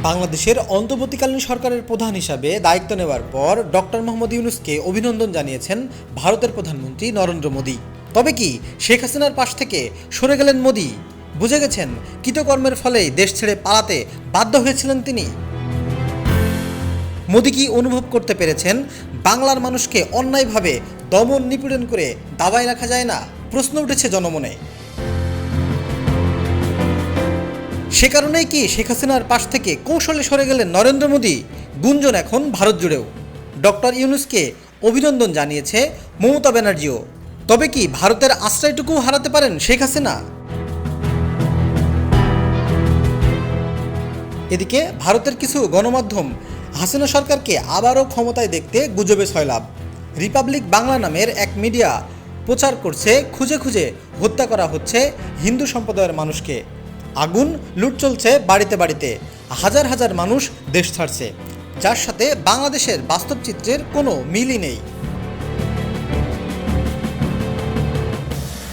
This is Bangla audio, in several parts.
বাংলাদেশের অন্তর্বর্তীকালীন সরকারের প্রধান হিসাবে দায়িত্ব নেওয়ার পর ডক্টর মোহাম্মদ ইউনূসকে অভিনন্দন জানিয়েছেন ভারতের প্রধানমন্ত্রী নরেন্দ্র মোদী। তবে কি শেখ হাসিনার পাশ থেকে সরে গেলেন মোদী? বুঝে গেছেন কৃতকর্মের ফলেই দেশ ছেড়ে পালাতে বাধ্য হয়েছিলেন তিনি। মোদী কি অনুভব করতে পেরেছেন বাংলার মানুষকে অন্যায়ভাবে দমন নিপীড়ন করে দাবায় রাখা যায় না? প্রশ্ন উঠেছে জনমনে। সে কারণেই কি শেখ হাসিনার পাশ থেকে কৌশলে সরে গেলেন নরেন্দ্র মোদী? গুঞ্জন এখন ভারত জুড়েও। ডক্টর ইউনূসকে অভিনন্দন জানিয়েছে মমতা ব্যানার্জিও। তবে কি ভারতের আশ্রয়টুকু হারাতে পারেন শেখ হাসিনা? এদিকে ভারতের কিছু গণমাধ্যম হাসিনা সরকারকে আবারও ক্ষমতায় দেখতে গুজবে সয়লাব। রিপাবলিক বাংলা নামের এক মিডিয়া প্রচার করছে খুঁজে খুঁজে হত্যা করা হচ্ছে হিন্দু সম্প্রদায়ের মানুষকে। আগুন লুট চলছে বাড়িতে বাড়িতে, হাজার হাজার মানুষ দেশ ছাড়ছে, যার সাথে বাংলাদেশের বাস্তব চিত্রের কোনো মিলই নেই।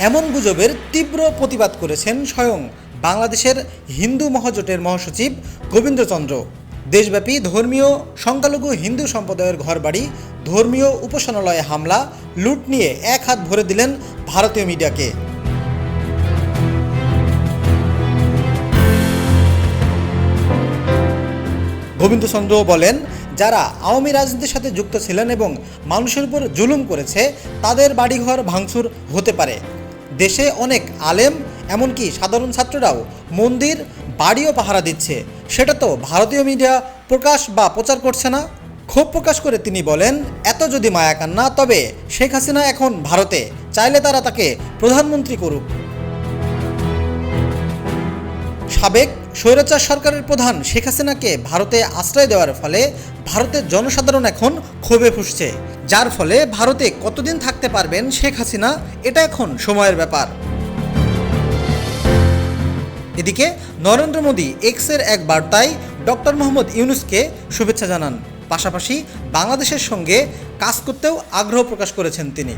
এমন গুজবের তীব্র প্রতিবাদ করেছেন স্বয়ং বাংলাদেশের হিন্দু মহাজোটের মহাসচিব গোবিন্দচন্দ্র। দেশব্যাপী ধর্মীয় সংখ্যালঘু হিন্দু সম্প্রদায়ের ঘরবাড়ি, ধর্মীয় উপাসনালয়ে হামলা, লুট নিয়ে এক হাত ভরে দিলেন ভারতীয় মিডিয়াকে। গোবিন্দচন্দ্র বলেন, যারা আওয়ামী রাজনীতির সাথে যুক্ত ছিলেন এবং মানুষের উপর জুলুম করেছে তাদের বাড়িঘর ভাঙচুর হতে পারে। দেশে অনেক আলেম, এমনকি সাধারণ ছাত্ররাও মন্দির বাড়িও পাহারা দিচ্ছে, সেটা তো ভারতীয় মিডিয়া প্রকাশ বা প্রচার করছে না। ক্ষোভ প্রকাশ করে তিনি বলেন, এত যদি মায়া কান্না, তবে শেখ হাসিনা এখন ভারতে, চাইলে তারা তাকে প্রধানমন্ত্রী করুক। সাবেক স্বৈরাচার সরকারের প্রধান শেখ হাসিনাকে ভারতে আশ্রয় দেওয়ার ফলে ভারতের জনসাধারণ এখন ক্ষোভে ফুঁসছে, যার ফলে ভারতে কতদিন থাকতে পারবেন শেখ হাসিনা, এটা এখন সময়ের ব্যাপার। এদিকে নরেন্দ্র মোদী এক্সের এক বার্তায় ডক্টর মোহাম্মদ ইউনূসকে শুভেচ্ছা জানান, পাশাপাশি বাংলাদেশের সঙ্গে কাজ করতেও আগ্রহ প্রকাশ করেছেন তিনি।